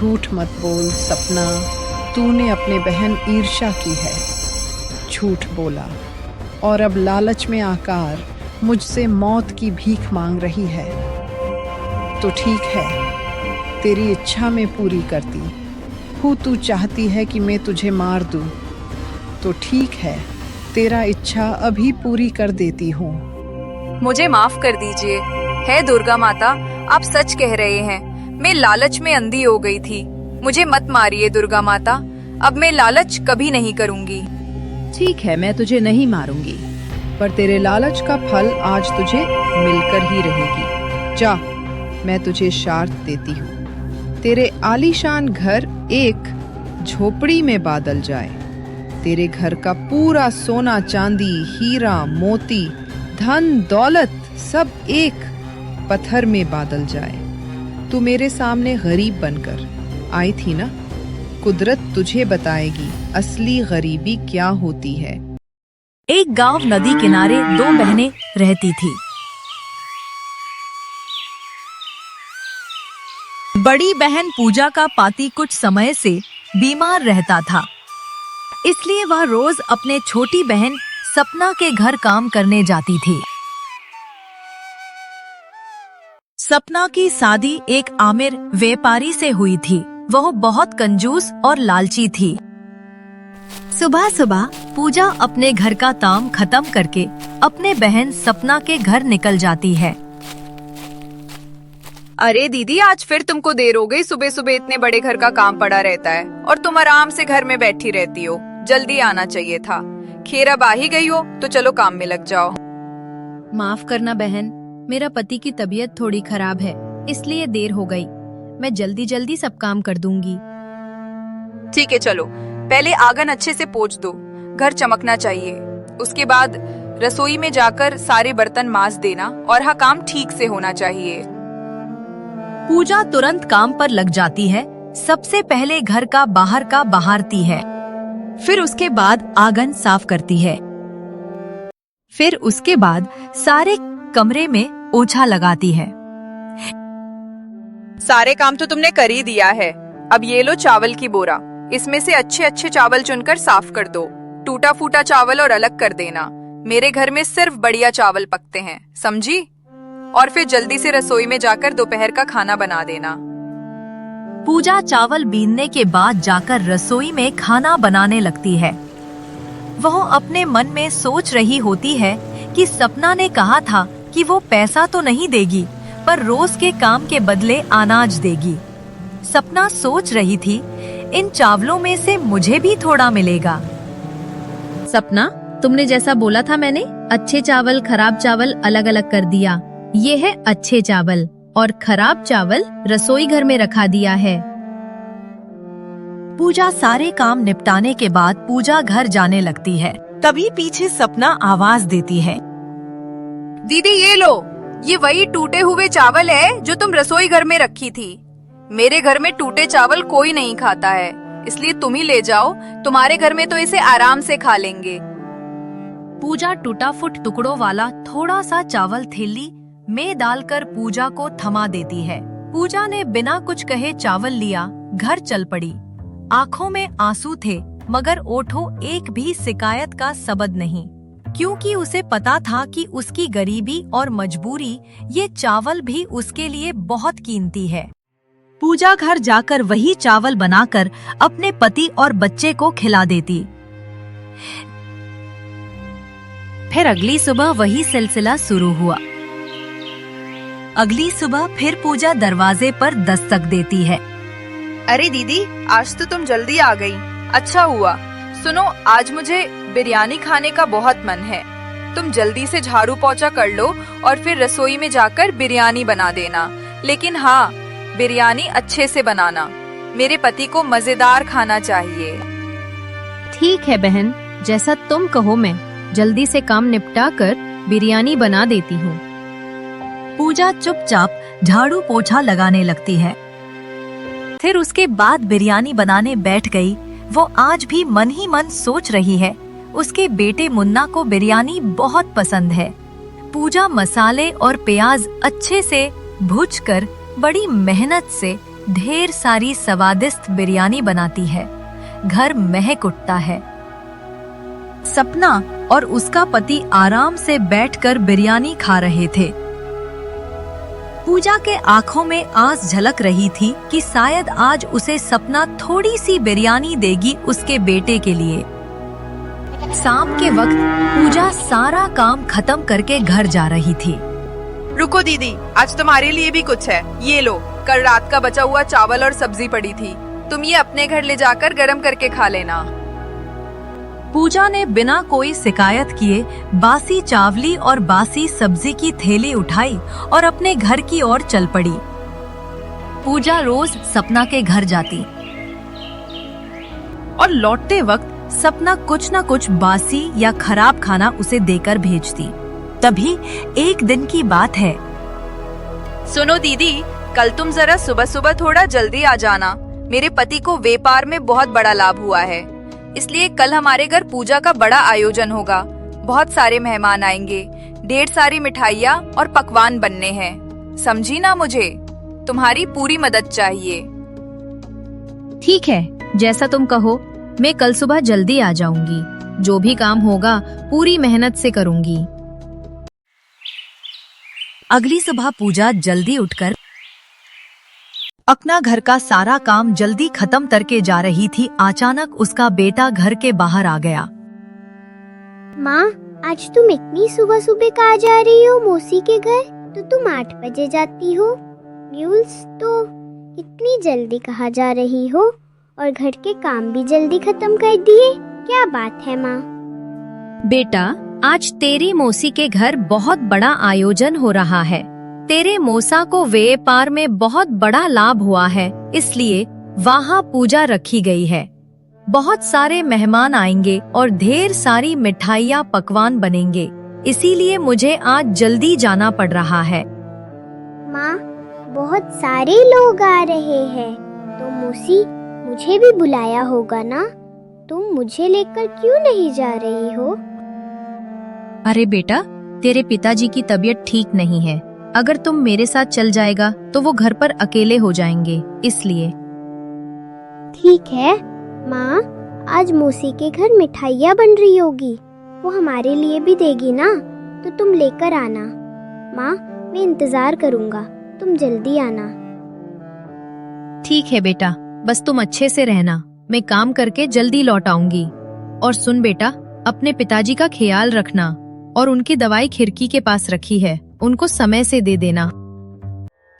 झूठ मत बोल सपना, तूने अपने बहन ईर्ष्या की है। झूठ बोला और अब लालच में आकर मुझसे मौत की भीख मांग रही है। तो ठीक है, तेरी इच्छा मैं पूरी करती हूँ। तू चाहती है कि मैं तुझे मार दूँ, तो ठीक है, तेरा इच्छा अभी पूरी कर देती हूँ। मुझे माफ कर दीजिए। है दुर्गा माता, आप सच कह रहे हैं। मैं लालच में अंधी हो गई थी। मुझे मत मारिए दुर्गा माता, अब मैं लालच कभी नहीं करूंगी। ठीक है, मैं तुझे नहीं मारूंगी, पर तेरे लालच का फल आज तुझे मिलकर ही रहेगी। जा, मैं तुझे शर्त देती हूँ। तेरे आलीशान घर एक झोपड़ी में बादल जाए। तेरे घर का पूरा सोना चांदी, हीरा मोती, धन दौलत सब एक पत्थर में बादल जाए। तू मेरे सामने गरीब बनकर आई थी ना? कुदरत तुझे बताएगी असली गरीबी क्या होती है। एक गांव नदी किनारे दो बहनें रहती थी। बड़ी बहन पूजा का पति कुछ समय से बीमार रहता था, इसलिए वह रोज अपने छोटी बहन सपना के घर काम करने जाती थी। सपना की शादी एक आमिर व्यापारी से हुई थी। वह बहुत कंजूस और लालची थी। सुबह सुबह पूजा अपने घर का काम खत्म करके अपने बहन सपना के घर निकल जाती है। अरे दीदी, आज फिर तुमको देर हो गई। सुबह सुबह इतने बड़े घर का काम पड़ा रहता है और तुम आराम से घर में बैठी रहती हो। जल्दी आना चाहिए था। खैर अब आ ही गई हो तो चलो काम में लग जाओ। माफ करना बहन, मेरा पति की तबीयत थोड़ी खराब है, इसलिए देर हो गई। मैं जल्दी जल्दी सब काम कर दूंगी। ठीक है, चलो पहले आंगन अच्छे से पोंछ दो, घर चमकना चाहिए। उसके बाद रसोई में जाकर सारे बर्तन मांज देना और हाँ, काम ठीक से होना चाहिए। पूजा तुरंत काम पर लग जाती है। सबसे पहले घर का बहारती है, फिर उसके बाद आंगन साफ करती है, फिर उसके बाद सारे कमरे में ओछा लगाती है। सारे काम तो तुमने कर ही दिया है। अब ये लो चावल की बोरा, इसमें से अच्छे अच्छे चावल चुनकर साफ कर दो। टूटा फूटा चावल और अलग कर देना। मेरे घर में सिर्फ बढ़िया चावल पकते हैं, समझी? और फिर जल्दी से रसोई में जाकर दोपहर का खाना बना देना। पूजा चावल बीनने के बाद जाकर रसोई में खाना बनाने लगती है। वह अपने मन में सोच रही होती है कि सपना ने कहा था कि वो पैसा तो नहीं देगी, पर रोज के काम के बदले अनाज देगी। सपना सोच रही थी, इन चावलों में से मुझे भी थोड़ा मिलेगा। सपना, तुमने जैसा बोला था मैंने अच्छे चावल खराब चावल अलग अलग कर दिया। ये है अच्छे चावल और खराब चावल रसोई घर में रखा दिया है। पूजा सारे काम निपटाने के बाद पूजा घर जाने लगती है। तभी पीछे सपना आवाज देती है, दीदी ये लो, ये वही टूटे हुए चावल है जो तुम रसोई घर में रखी थी। मेरे घर में टूटे चावल कोई नहीं खाता है, इसलिए तुम ही ले जाओ। तुम्हारे घर में तो इसे आराम से खा लेंगे। पूजा टूटा फुट टुकड़ों वाला थोड़ा सा चावल थैली में डालकर पूजा को थमा देती है। पूजा ने बिना कुछ कहे चावल लिया, घर चल पड़ी। आँखों में आंसू थे, मगर ओठों एक भी शिकायत का शब्द नहीं, क्योंकि उसे पता था कि उसकी गरीबी और मजबूरी ये चावल भी उसके लिए बहुत कीमती है। पूजा घर जाकर वही चावल बनाकर अपने पति और बच्चे को खिला देती। फिर अगली सुबह वही सिलसिला शुरू हुआ। अगली सुबह फिर पूजा दरवाजे पर दस्तक देती है। अरे दीदी, आज तो तुम जल्दी आ गई। अच्छा हुआ। सुनो, आज मुझे बिरयानी खाने का बहुत मन है। तुम जल्दी से झाड़ू पोछा कर लो और फिर रसोई में जाकर बिरयानी बना देना। लेकिन हाँ, बिरयानी अच्छे से बनाना। मेरे पति को मजेदार खाना चाहिए। ठीक है बहन, जैसा तुम कहो। मैं जल्दी से काम निपटा कर बिरयानी बना देती हूँ। पूजा चुपचाप झाड़ू पोछा लगाने लगती है। फिर उसके बाद बिरयानी बनाने बैठ गई। वो आज भी मन ही मन सोच रही है, उसके बेटे मुन्ना को बिरयानी बहुत पसंद है। पूजा मसाले और प्याज अच्छे से भूनकर बड़ी मेहनत से ढेर सारी स्वादिष्ट बिरयानी बनाती है। घर महक उठता है। सपना और उसका पति आराम से बैठकर बिरयानी खा रहे थे। पूजा के आंखों में आस झलक रही थी कि शायद आज उसे सपना थोड़ी सी बिरयानी देगी उसके बेटे के लिए। शाम के वक्त पूजा सारा काम खत्म करके घर जा रही थी। रुको दीदी, आज तुम्हारे लिए भी कुछ है। ये लो, कल रात का बचा हुआ चावल और सब्जी पड़ी थी, तुम ये अपने घर ले जाकर गरम करके खा लेना। पूजा ने बिना कोई शिकायत किए बासी चावली और बासी सब्जी की थैली उठाई और अपने घर की ओर चल पड़ी। पूजा रोज सपना के घर जाती और लौटते वक्त सपना कुछ न कुछ बासी या खराब खाना उसे देकर भेजती। तभी एक दिन की बात है। सुनो दीदी, कल तुम जरा सुबह सुबह थोड़ा जल्दी आ जाना। मेरे पति को व्यापार में बहुत बड़ा लाभ हुआ है, इसलिए कल हमारे घर पूजा का बड़ा आयोजन होगा। बहुत सारे मेहमान आएंगे, ढेर सारी मिठाइयाँ और पकवान बनने हैं। समझी ना? मुझे तुम्हारी पूरी मदद चाहिए। ठीक है, जैसा तुम कहो। मैं कल सुबह जल्दी आ जाऊंगी। जो भी काम होगा पूरी मेहनत से करूंगी। अगली सुबह पूजा जल्दी उठकर अपना घर का सारा काम जल्दी खत्म करके जा रही थी। अचानक उसका बेटा घर के बाहर आ गया। माँ, आज तुम इतनी सुबह सुबह कहाँ जा रही हो मौसी के घर? तो तुम 8 बजे जाती हो। न्यूज़ तो इतनी जल्दी कहाँ जा रही हो और घर के काम भी जल्दी खत्म कर दिए। क्या बात है माँ? बेटा, आज तेरी मौसी के घर बहुत बड़ा आयोजन हो रहा है। तेरे मौसा को व्यापार में बहुत बड़ा लाभ हुआ है, इसलिए वहाँ पूजा रखी गई है। बहुत सारे मेहमान आएंगे और ढेर सारी मिठाइयाँ पकवान बनेंगे, इसीलिए मुझे आज जल्दी जाना पड़ रहा है। माँ, बहुत सारे लोग आ रहे हैं, तो मौसी मुझे भी बुलाया होगा ना? तुम मुझे लेकर क्यों नहीं जा रही हो? अरे बेटा, तेरे पिताजी की तबीयत ठीक नहीं है। अगर तुम मेरे साथ चल जाएगा तो वो घर पर अकेले हो जाएंगे, इसलिए। ठीक है माँ, आज मौसी के घर मिठाइयाँ बन रही होगी, वो हमारे लिए भी देगी ना, तो तुम लेकर आना। माँ, मैं इंतजार करूँगा, तुम जल्दी आना। ठीक है बेटा, बस तुम अच्छे से रहना। मैं काम करके जल्दी लौट आऊंगी। और सुन बेटा, अपने पिताजी का ख्याल रखना और उनकी दवाई खिड़की के पास रखी है, उनको समय से दे देना।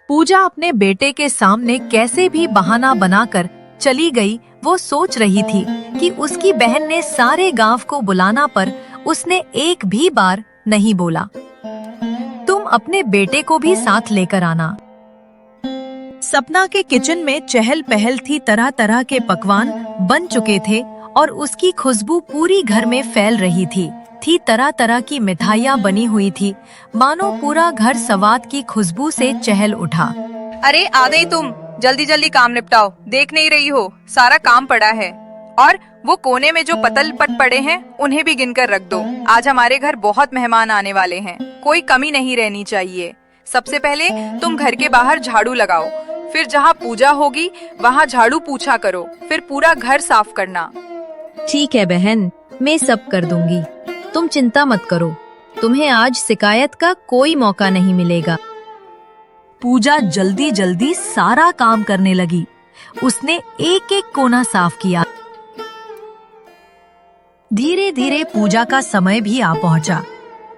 पूजा अपने बेटे के सामने कैसे भी बहाना बनाकर चली गई। वो सोच रही थी कि उसकी बहन ने सारे गांव को बुलाना पर उसने एक भी बार नहीं बोला, तुम अपने बेटे को भी साथ लेकर आना। सपना के किचन में चहल पहल थी। तरह तरह के पकवान बन चुके थे और उसकी खुशबू पूरी घर में फैल रही थी। तरह तरह की मिठाइयाँ बनी हुई थी, मानो पूरा घर स्वाद की खुशबू से चहल उठा। अरे आ गई तुम, जल्दी जल्दी काम निपटाओ। देख नहीं रही हो, सारा काम पड़ा है। और वो कोने में जो पतल पट पड़े हैं उन्हें भी गिनकर रख दो। आज हमारे घर बहुत मेहमान आने वाले हैं, कोई कमी नहीं रहनी चाहिए। सबसे पहले तुम घर के बाहर झाड़ू लगाओ, फिर जहाँ पूजा होगी वहाँ झाड़ू पोछा करो, फिर पूरा घर साफ करना। ठीक है बहन, मैं सब कर दूंगी, तुम चिंता मत करो। तुम्हें आज शिकायत का कोई मौका नहीं मिलेगा। पूजा जल्दी जल्दी सारा काम करने लगी। उसने एक एक कोना साफ किया। धीरे धीरे पूजा का समय भी आ पहुंचा।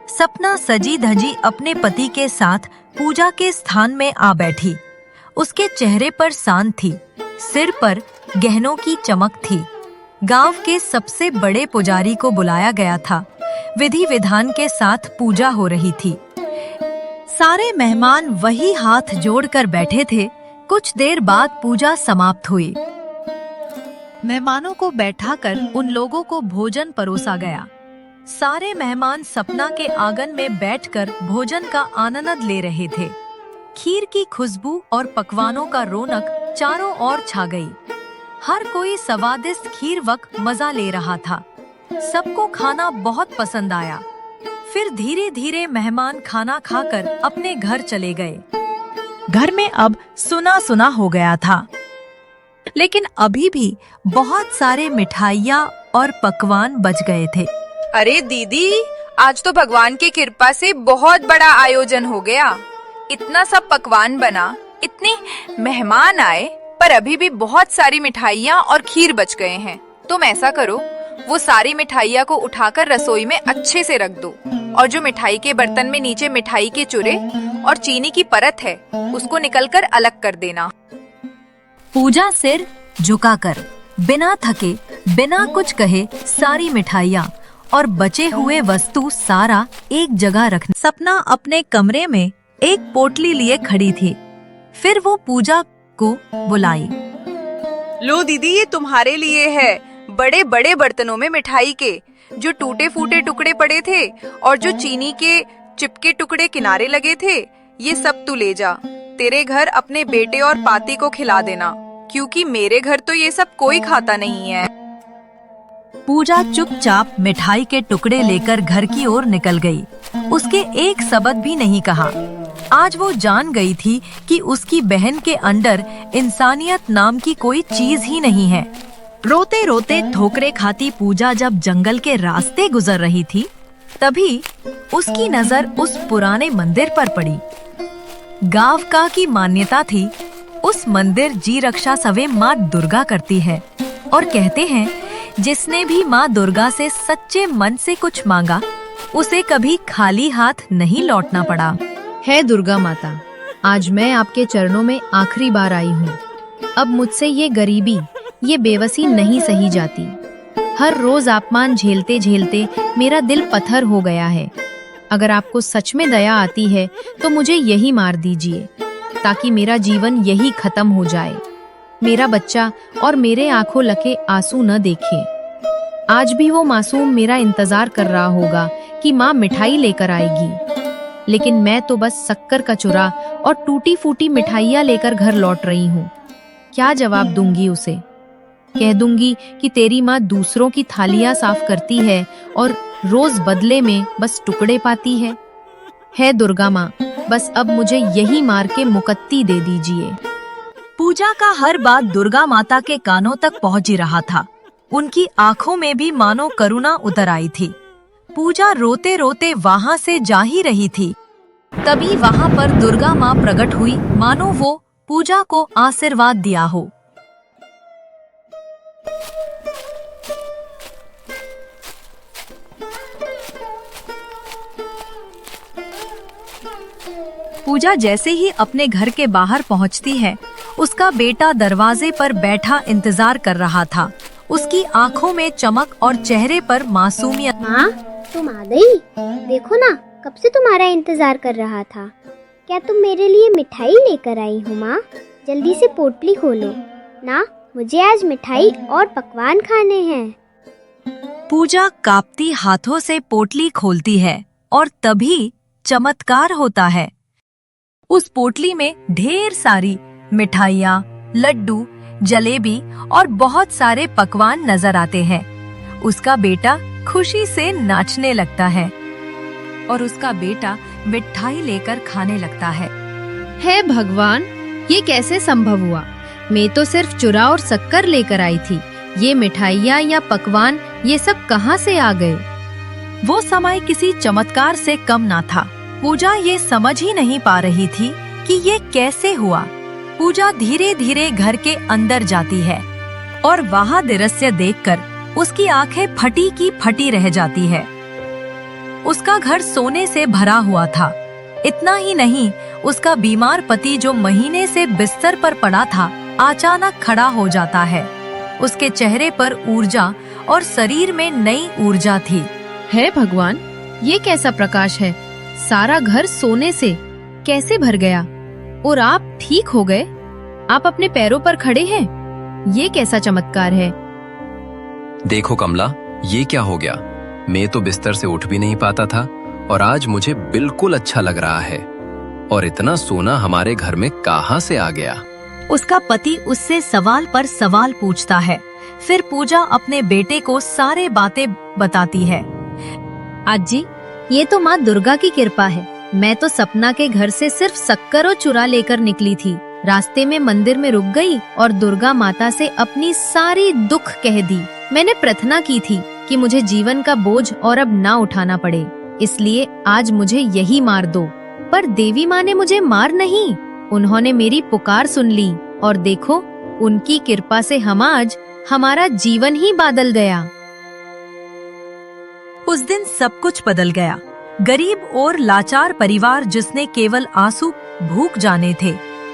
सपना सजी धजी अपने पति के साथ पूजा के स्थान में आ बैठी। उसके चेहरे पर शांत थी, सिर पर गहनों की चमक थी। गांव के सबसे बड़े पुजारी को बुलाया गया था। विधि विधान के साथ पूजा हो रही थी। सारे मेहमान वही हाथ जोड़कर बैठे थे। कुछ देर बाद पूजा समाप्त हुई। मेहमानों को बैठाकर उन लोगों को भोजन परोसा गया। सारे मेहमान सपना के आंगन में बैठकर भोजन का आनंद ले रहे थे। खीर की खुशबू और पकवानों का रौनक चारों ओर छा गई। हर कोई स्वादिष्ट खीर वक्त मजा ले रहा था। सबको खाना बहुत पसंद आया। फिर धीरे धीरे मेहमान खाना खाकर अपने घर चले गए। घर में अब सुना सुना हो गया था। लेकिन अभी भी बहुत सारे मिठाइयाँ और पकवान बच गए थे। अरे दीदी, आज तो भगवान की कृपा से बहुत बड़ा आयोजन हो गया। इतना सब पकवान बना, इतने मेहमान आए, पर अभी भी बहुत सारी मिठाइयाँ और खीर बच गए हैं। तुम ऐसा करो, वो सारी मिठाइयाँ को उठाकर रसोई में अच्छे से रख दो, और जो मिठाई के बर्तन में नीचे मिठाई के चूरे और चीनी की परत है, उसको निकलकर अलग कर देना। पूजा सिर झुकाकर बिना थके, बिना कुछ कहे सारी मिठाइयाँ और बचे हुए वस्तु सारा एक जगह रखना। सपना अपने कमरे में एक पोटली लिए खड़ी थी। फिर वो पूजा को बुलाई। लो दीदी, ये तुम्हारे लिए है। बड़े बड़े बर्तनों में मिठाई के जो टूटे फूटे टुकड़े पड़े थे और जो चीनी के चिपके टुकड़े किनारे लगे थे, ये सब तू ले जा। तेरे घर अपने बेटे और पाती को खिला देना, क्योंकि मेरे घर तो ये सब कोई खाता नहीं है। पूजा चुपचाप मिठाई के टुकड़े लेकर घर की ओर निकल गई। उसके एक शब्द भी नहीं कहा। आज वो जान गई थी कि उसकी बहन के अंदर इंसानियत नाम की कोई चीज ही नहीं है। रोते रोते ठोकरे खाती पूजा जब जंगल के रास्ते गुजर रही थी, तभी उसकी नजर उस पुराने मंदिर पर पड़ी। गांव का की मान्यता थी, उस मंदिर जी रक्षा सवे माँ दुर्गा करती है, और कहते हैं जिसने भी माँ दुर्गा से सच्चे मन से कुछ मांगा, उसे कभी खाली हाथ नहीं लौटना पड़ा। है दुर्गा माता, आज मैं आपके चरणों में आखिरी बार आई हूँ। अब मुझसे ये गरीबी, ये बेबसी नहीं सही जाती। हर रोज अपमान झेलते झेलते मेरा दिल पत्थर हो गया है। अगर आपको सच में दया आती है तो मुझे यही मार दीजिए, ताकि मेरा जीवन यही खत्म हो जाए। मेरा बच्चा और मेरे आंखों लगे आंसू न देखे। आज भी वो मासूम मेरा इंतजार कर रहा होगा कि माँ मिठाई लेकर आएगी, लेकिन मैं तो बस शक्कर का चूरा और टूटी फूटी मिठाइयाँ लेकर घर लौट रही हूँ। क्या जवाब दूंगी उसे? कह दूंगी कि तेरी माँ दूसरों की थालियाँ साफ करती है और रोज बदले में बस टुकड़े पाती है। है दुर्गा माँ, बस अब मुझे यही मार के मुक्ति दे दीजिए। पूजा का हर बात दुर्गा माता के कानों तक पहुंच ही रहा था। उनकी आंखों में भी मानो करुणा उतर आई थी। पूजा रोते रोते वहाँ से जा ही रही थी, तभी वहाँ पर दुर्गा माँ प्रकट हुई, मानो वो पूजा को आशीर्वाद दिया हो। पूजा जैसे ही अपने घर के बाहर पहुंचती है, उसका बेटा दरवाजे पर बैठा इंतजार कर रहा था। उसकी आंखों में चमक और चेहरे पर मासूमियत। माँ, तुम आ गई? देखो ना, कब से तुम्हारा इंतजार कर रहा था। क्या तुम मेरे लिए मिठाई लेकर आई हो माँ? जल्दी से पोटली खोलो ना, मुझे आज मिठाई और पकवान खाने हैं। पूजा कांपती हाथों से पोटली खोलती है और तभी चमत्कार होता है। उस पोटली में ढेर सारी मिठाइयाँ, लड्डू, जलेबी और बहुत सारे पकवान नजर आते हैं। उसका बेटा खुशी से नाचने लगता है और उसका बेटा मिठाई लेकर खाने लगता है। हे भगवान, ये कैसे संभव हुआ? मैं तो सिर्फ चूरा और शक्कर लेकर आई थी। ये मिठाइयाँ या पकवान, ये सब कहाँ से आ गए? वो समय किसी चमत्कार से कम ना था। पूजा ये समझ ही नहीं पा रही थी कि ये कैसे हुआ। पूजा धीरे धीरे घर के अंदर जाती है और वहाँ दृश्य देखकर उसकी आंखें फटी की फटी रह जाती है। उसका घर सोने से भरा हुआ था। इतना ही नहीं, उसका बीमार पति जो महीने से बिस्तर पर पड़ा था, अचानक खड़ा हो जाता है। उसके चेहरे पर ऊर्जा और शरीर में नई ऊर्जा थी। हे भगवान, ये कैसा प्रकाश है? सारा घर सोने से कैसे भर गया? और आप ठीक हो गए? आप अपने पैरों पर खड़े हैं? ये कैसा चमत्कार है? देखो कमला, ये क्या हो गया? मैं तो बिस्तर से उठ भी नहीं पाता था और आज मुझे बिल्कुल अच्छा लग रहा है। और इतना सोना हमारे घर में कहाँ से आ गया? उसका पति उससे सवाल पर सवाल पूछता है। फिर पूजा अपने बेटे को सारे बातें बताती है। आज जी, ये तो माँ दुर्गा की कृपा है। मैं तो सपना के घर से सिर्फ शक्कर और चुरा लेकर निकली थी। रास्ते में मंदिर में रुक गई और दुर्गा माता से अपनी सारी दुख कह दी। मैंने प्रार्थना की थी कि मुझे जीवन का बोझ और अब ना उठाना पड़े, इसलिए आज मुझे यही मार दो। पर देवी माँ ने मुझे मार नहीं, उन्होंने मेरी पुकार सुन ली और देखो, उनकी कृपा से हम आज हमारा जीवन ही बदल गया। उस दिन सब कुछ बदल गया। गरीब और लाचार परिवार जिसने केवल आंसू भूख जाने थे,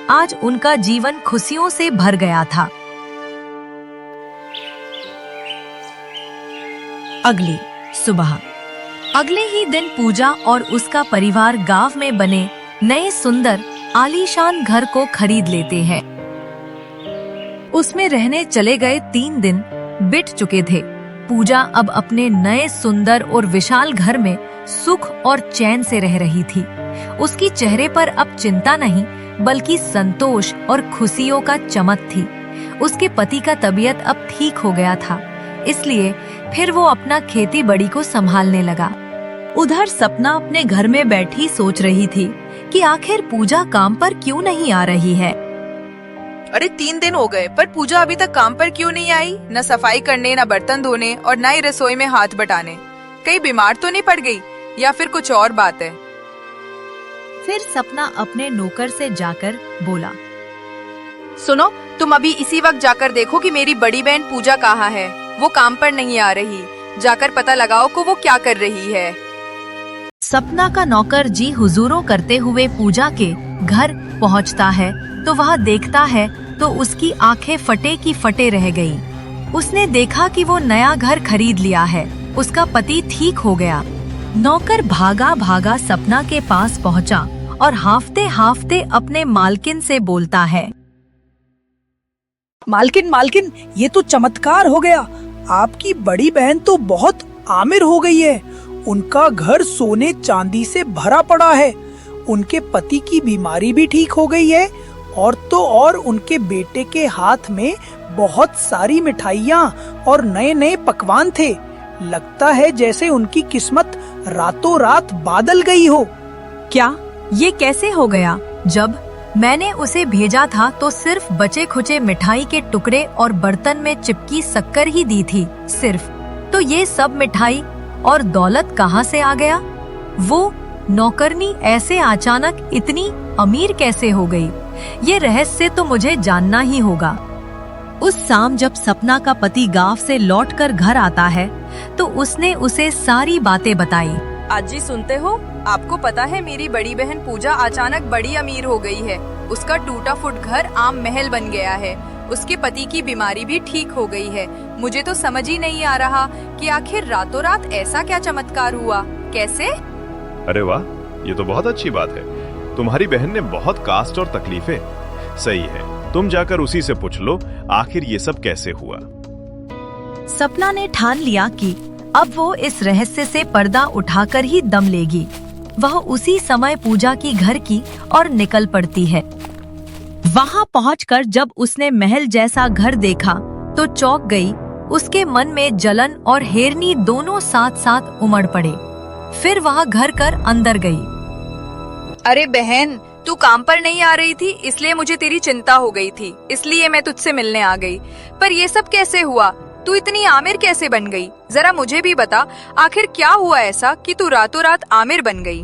आज उनका जीवन खुशियों से भर गया था। अगली सुबह, अगले ही दिन पूजा और उसका परिवार गांव में बने नए सुंदर आलीशान घर को खरीद लेते हैं। उसमें रहने चले गए 3 दिन बीत चुके थे। पूजा अब अपने नए सुंदर और विशाल घर में सुख और चैन से रह रही थी। उसकी चेहरे पर अब चिंता नहीं, बल्कि संतोष और खुशियों का चमक थी। उसके पति का तबीयत अब ठीक हो गया था, इसलिए फिर वो अपना खेती बाड़ी को संभालने लगा। उधर सपना अपने घर में बैठी सोच रही थी कि आखिर पूजा काम पर क्यों नहीं आ रही है। अरे 3 दिन हो गए पर पूजा अभी तक काम पर क्यों नहीं आई? न सफाई करने, न बर्तन धोने और न ही रसोई में हाथ बटाने। कहीं बीमार तो नहीं पड़ गई या फिर कुछ और बात है? फिर सपना अपने नौकर से जाकर बोला, सुनो, तुम अभी इसी वक्त जाकर देखो कि मेरी बड़ी बहन पूजा कहाँ है। वो काम पर नहीं आ रही, जाकर पता लगाओ को वो क्या कर रही है। सपना का नौकर जी हुजूरों करते हुए पूजा के घर पहुंचता है तो वह देखता है तो उसकी आंखें फटे की फटे रह गई। उसने देखा कि वो नया घर खरीद लिया है, उसका पति ठीक हो गया। नौकर भागा भागा सपना के पास पहुंचा और हाफते हाफते अपने मालकिन से बोलता है, मालकिन मालकिन, ये तो चमत्कार हो गया। आपकी बड़ी बहन तो बहुत आमिर हो गई है। उनका घर सोने चांदी से भरा पड़ा है। उनके पति की बीमारी भी ठीक हो गई है और तो और उनके बेटे के हाथ में बहुत सारी मिठाइयाँ और नए नए पकवान थे। लगता है जैसे उनकी किस्मत रातों रात बदल गई हो। क्या ये कैसे हो गया? जब मैंने उसे भेजा था तो सिर्फ बचे खुचे मिठाई के टुकड़े और बर्तन में चिपकी शक्कर ही दी थी सिर्फ। तो ये सब मिठाई और दौलत कहाँ से आ गया? वो नौकरनी ऐसे अचानक इतनी अमीर कैसे हो गई? ये रहस्य तो मुझे जानना ही होगा। उस शाम जब सपना का पति गांव से लौटकर घर आता है तो उसने उसे सारी बातें बताई। आज जी सुनते हो, आपको पता है मेरी बड़ी बहन पूजा अचानक बड़ी अमीर हो गई है। उसका टूटा फूट घर आम महल बन गया है। उसके पति की बीमारी भी ठीक हो गई है। मुझे तो समझ ही नहीं आ रहा कि आखिर रातों रात ऐसा क्या चमत्कार हुआ, कैसे? अरे वाह, ये तो बहुत अच्छी बात है। तुम्हारी बहन ने बहुत कास्ट और तकलीफें। सही है, तुम जाकर उसी से पूछ लो आखिर ये सब कैसे हुआ। सपना ने ठान लिया कि अब वो इस रहस्य से पर्दा उठाकर ही दम लेगी। वह उसी समय पूजा की घर की और निकल पड़ती है। वहाँ पहुंचकर जब उसने महल जैसा घर देखा तो चौंक गई। उसके मन में जलन और हेरनी दोनों साथ साथ उमड़ पड़े। फिर वह घर कर अंदर गई। अरे बहन, तू काम पर नहीं आ रही थी इसलिए मुझे तेरी चिंता हो गई थी, इसलिए मैं तुझसे मिलने आ गई। पर ये सब कैसे हुआ? तू इतनी आमिर कैसे बन गई? जरा मुझे भी बता, आखिर क्या हुआ ऐसा कि तू रातों रात आमिर बन गई?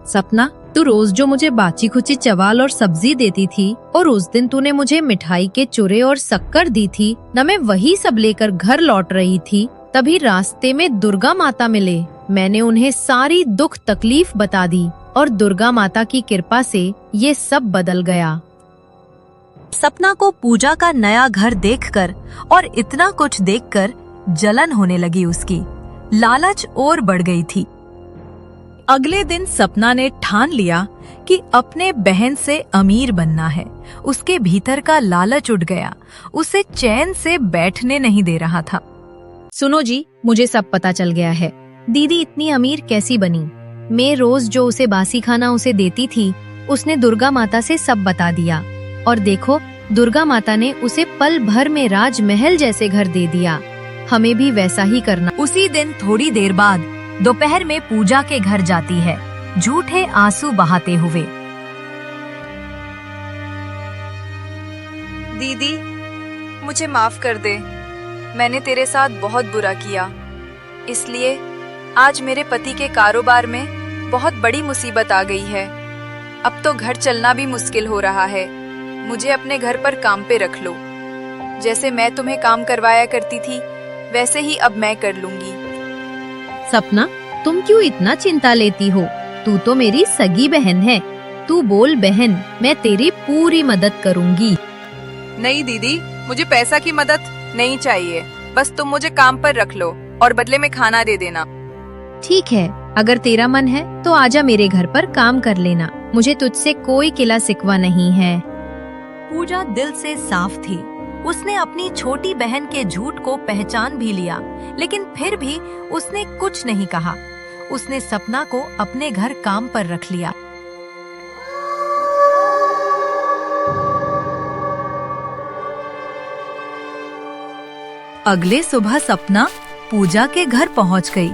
सपना, तू रोज जो मुझे बाची खुची चवाल और सब्जी देती थी और उस दिन तूने मुझे मिठाई के चूरे और शक्कर दी थी न, मैं वही सब लेकर घर लौट रही थी। तभी रास्ते में दुर्गा माता मिले। मैंने उन्हें सारी दुख तकलीफ बता दी और दुर्गा माता की कृपा से ये सब बदल गया। सपना को पूजा का नया घर देखकर और इतना कुछ देखकर जलन होने लगी। उसकी लालच और बढ़ गई थी। अगले दिन सपना ने ठान लिया कि अपने बहन से अमीर बनना है। उसके भीतर का लालच उठ गया, उसे चैन से बैठने नहीं दे रहा था। सुनो जी, मुझे सब पता चल गया है। दीदी इतनी अमीर कैसी बनी? मैं रोज जो उसे बासी खाना उसे देती थी, उसने दुर्गा माता से सब बता दिया। और देखो, दुर्गा माता ने उसे पल भर में राजमहल जैसे घर दे दिया। हमें भी वैसा ही करना। उसी दिन थोड़ी देर बाद दोपहर में पूजा के घर जाती है। झूठे आंसू बहाते हुए। दीदी, मुझे माफ कर दे। मैंने तेरे साथ बहुत बुरा किया, इसलिए आज मेरे पति के कारोबार में बहुत बड़ी मुसीबत आ गई है। अब तो घर चलना भी मुश्किल हो रहा है। मुझे अपने घर पर काम पे रख लो। जैसे मैं तुम्हें काम करवाया करती थी, वैसे ही अब मैं कर लूंगी। सपना, तुम क्यों इतना चिंता लेती हो? तू तो मेरी सगी बहन है। तू बोल बहन, मैं तेरी पूरी मदद करूंगी। नहीं दीदी, मुझे पैसा की मदद नहीं चाहिए। बस तुम मुझे काम पर रख लो और बदले में खाना दे देना। ठीक है, अगर तेरा मन है तो आजा मेरे घर पर काम कर लेना। मुझे तुझसे कोई किला सिकवा नहीं है। पूजा दिल से साफ थी। उसने अपनी छोटी बहन के झूठ को पहचान भी लिया, लेकिन फिर भी उसने कुछ नहीं कहा। उसने सपना को अपने घर काम पर रख लिया। अगले सुबह सपना पूजा के घर पहुंच गई।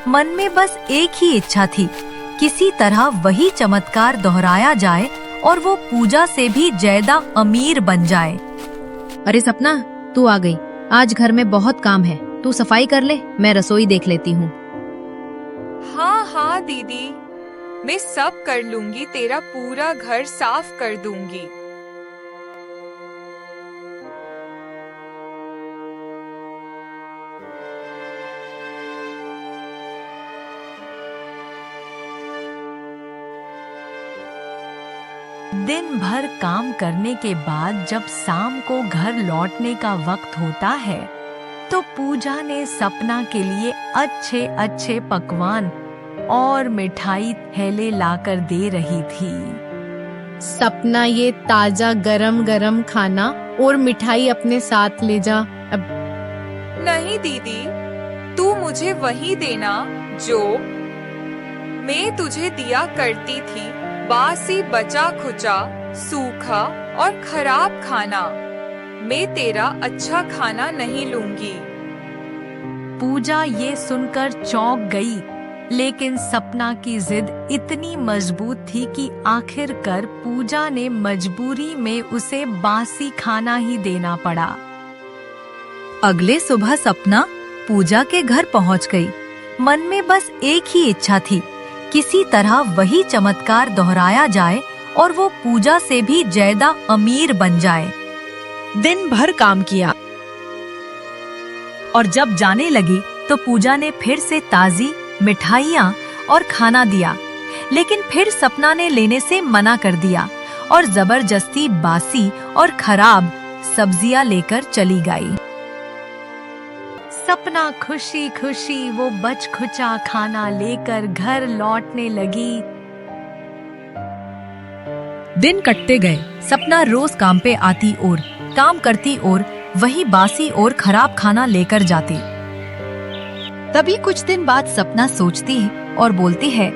मन में बस एक ही इच्छा थी, किसी तरह वही चमत्कार दोहराया जाए और वो पूजा से भी ज्यादा अमीर बन जाए। अरे सपना, तू आ गई। आज घर में बहुत काम है, तू सफाई कर ले, मैं रसोई देख लेती हूँ। हाँ हाँ दीदी, मैं सब कर लूंगी। तेरा पूरा घर साफ कर दूंगी। दिन भर काम करने के बाद जब शाम को घर लौटने का वक्त होता है, तो पूजा ने सपना के लिए अच्छे अच्छे पकवान और मिठाई थैले लाकर दे रही थी। सपना, ये ताजा गरम गरम खाना और मिठाई अपने साथ ले जा। अब नहीं दीदी, तू मुझे वही देना जो मैं तुझे दिया करती थी। बासी, बचा खुचा, सूखा और खराब खाना। मैं तेरा अच्छा खाना नहीं लूंगी। पूजा ये सुनकर चौंक गई, लेकिन सपना की जिद इतनी मजबूत थी कि आखिरकार पूजा ने मजबूरी में उसे बासी खाना ही देना पड़ा। अगले सुबह सपना पूजा के घर पहुंच गई। मन में बस एक ही इच्छा थी, किसी तरह वही चमत्कार दोहराया जाए और वो पूजा से भी ज्यादा अमीर बन जाए। दिन भर काम किया और जब जाने लगी तो पूजा ने फिर से ताजी मिठाइयाँ और खाना दिया, लेकिन फिर सपना ने लेने से मना कर दिया और जबरदस्ती बासी और खराब सब्जियां लेकर चली गई। सपना खुशी खुशी वो बच खुचा खाना लेकर घर लौटने लगी। दिन कटते गए। सपना रोज काम पे आती और काम करती और वही बासी और खराब खाना लेकर जाती। तभी कुछ दिन बाद सपना सोचती है और बोलती है,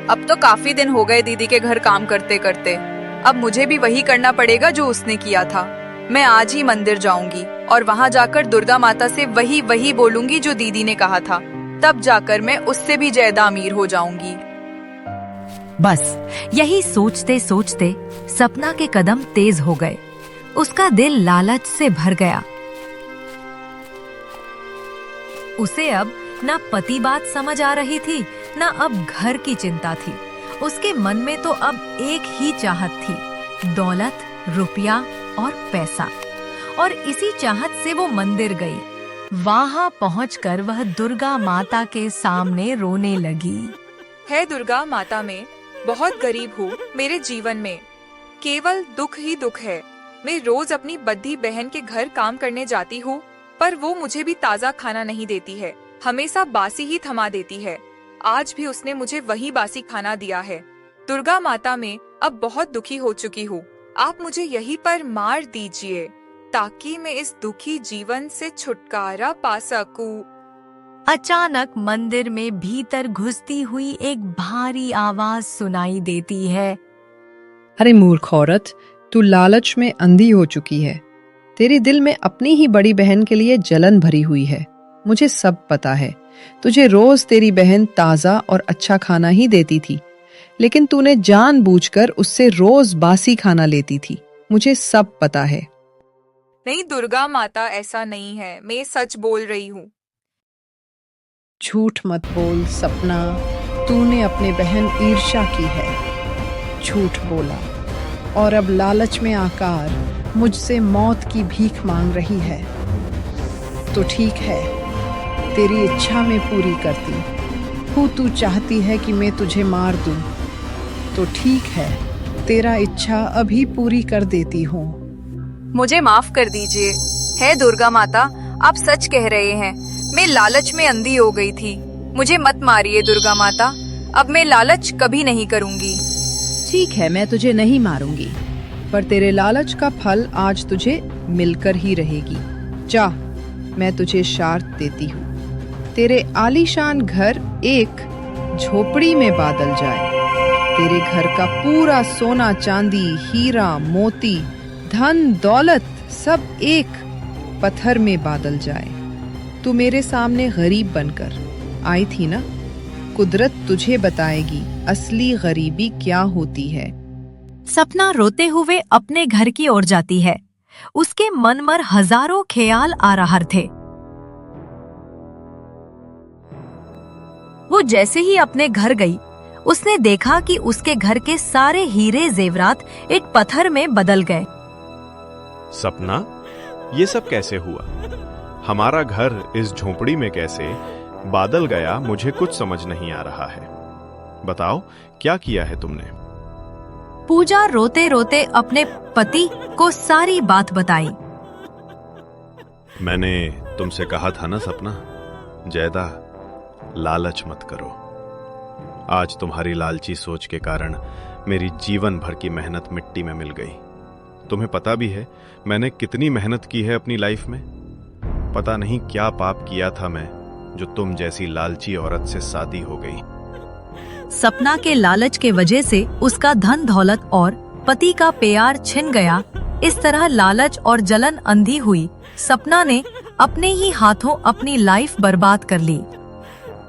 अब तो काफी दिन हो गए दीदी के घर काम करते करते। अब मुझे भी वही करना पड़ेगा जो उसने किया था। मैं आज ही मंदिर जाऊंगी और वहाँ जाकर दुर्गा माता से वही बोलूंगी जो दीदी ने कहा था। तब जाकर मैं उससे भी ज्यादा अमीर हो जाऊंगी। बस यही सोचते सोचते सपना के कदम तेज हो गए। उसका दिल लालच से भर गया। उसे अब न पति बात समझ आ रही थी, न अब घर की चिंता थी। उसके मन में तो अब एक ही चाहत थी, दौलत, रुपया और पैसा। और इसी चाहत से वो मंदिर गई। वहाँ पहुंचकर वह दुर्गा माता के सामने रोने लगी। है दुर्गा माता, मैं बहुत गरीब हूँ। मेरे जीवन में केवल दुख ही दुख है। मैं रोज अपनी बद्धी बहन के घर काम करने जाती हूँ, पर वो मुझे भी ताजा खाना नहीं देती है, हमेशा बासी ही थमा देती है। आज भी उसने मुझे वही बासी खाना दिया है। दुर्गा माता, मैं अब बहुत दुखी हो चुकी हूँ। आप मुझे यहीं पर मार दीजिए ताकि मैं इस दुखी जीवन से छुटकारा पा सकूं। अचानक मंदिर में भीतर घुसती हुई एक भारी आवाज सुनाई देती है। अरे मूर्ख औरत, तू लालच में अंधी हो चुकी है। तेरे दिल में अपनी ही बड़ी बहन के लिए जलन भरी हुई है। मुझे सब पता है। तुझे रोज तेरी बहन ताजा और अच्छा खाना ही देती थी, लेकिन तूने जानबूझकर उससे रोज बासी खाना लेती थी। मुझे सब पता है। नहीं दुर्गा माता, ऐसा नहीं है, मैं सच बोल रही हूँ। झूठ मत बोल सपना, तूने अपने बहन ईर्षा की है। झूठ बोला और अब लालच में आकर मुझसे मौत की भीख मांग रही है। तो ठीक है, तेरी इच्छा मैं पूरी करती हूँ। तू चाहती है कि मैं तुझे मार दूं, तो ठीक है, तेरा इच्छा अभी पूरी कर देती हूँ। मुझे माफ कर दीजिए। है दुर्गा माता, आप सच कह रहे हैं, मैं लालच में अंधी हो गई थी। मुझे मत मारिए दुर्गा माता, अब मैं लालच कभी नहीं करूंगी। ठीक है, मैं तुझे नहीं मारूंगी, पर तेरे लालच का फल आज तुझे मिलकर ही रहेगी। जा, मैं तुझे शर्त देती हूँ, तेरे आलीशान घर एक झोपड़ी में बदल जाए। तेरे घर का पूरा सोना चांदी, हीरा मोती, धन दौलत सब एक पत्थर में बदल जाए। तू मेरे सामने गरीब बनकर आई थी ना, कुदरत तुझे बताएगी असली गरीबी क्या होती है। सपना रोते हुए अपने घर की ओर जाती है। उसके मन में हजारों ख्याल आ रहे थे। वो जैसे ही अपने घर गई, उसने देखा कि उसके घर के सारे हीरे जेवरात एक पत्थर में बदल गए। सपना, ये सब कैसे हुआ? हमारा घर इस झोपड़ी में कैसे बादल गया, मुझे कुछ समझ नहीं आ रहा है। बताओ, क्या किया है तुमने? पूजा रोते रोते अपने पति को सारी बात बताई। मैंने तुमसे कहा था ना सपना, जैदा लालच मत करो। आज तुम्हारी लालची सोच के कारण मेरी जीवन भर की मेहनत मिट्टी में मिल गई। तुम्हें पता भी है मैंने कितनी मेहनत की है अपनी लाइफ में। पता नहीं क्या पाप किया था मैं, जो तुम जैसी लालची औरत से शादी हो गई। सपना के लालच के वजह से उसका धन दौलत और पति का प्यार छिन गया। इस तरह लालच और जलन अंधी हुई। सपना ने अपने ही हाथों अपनी लाइफ बर्बाद कर ली।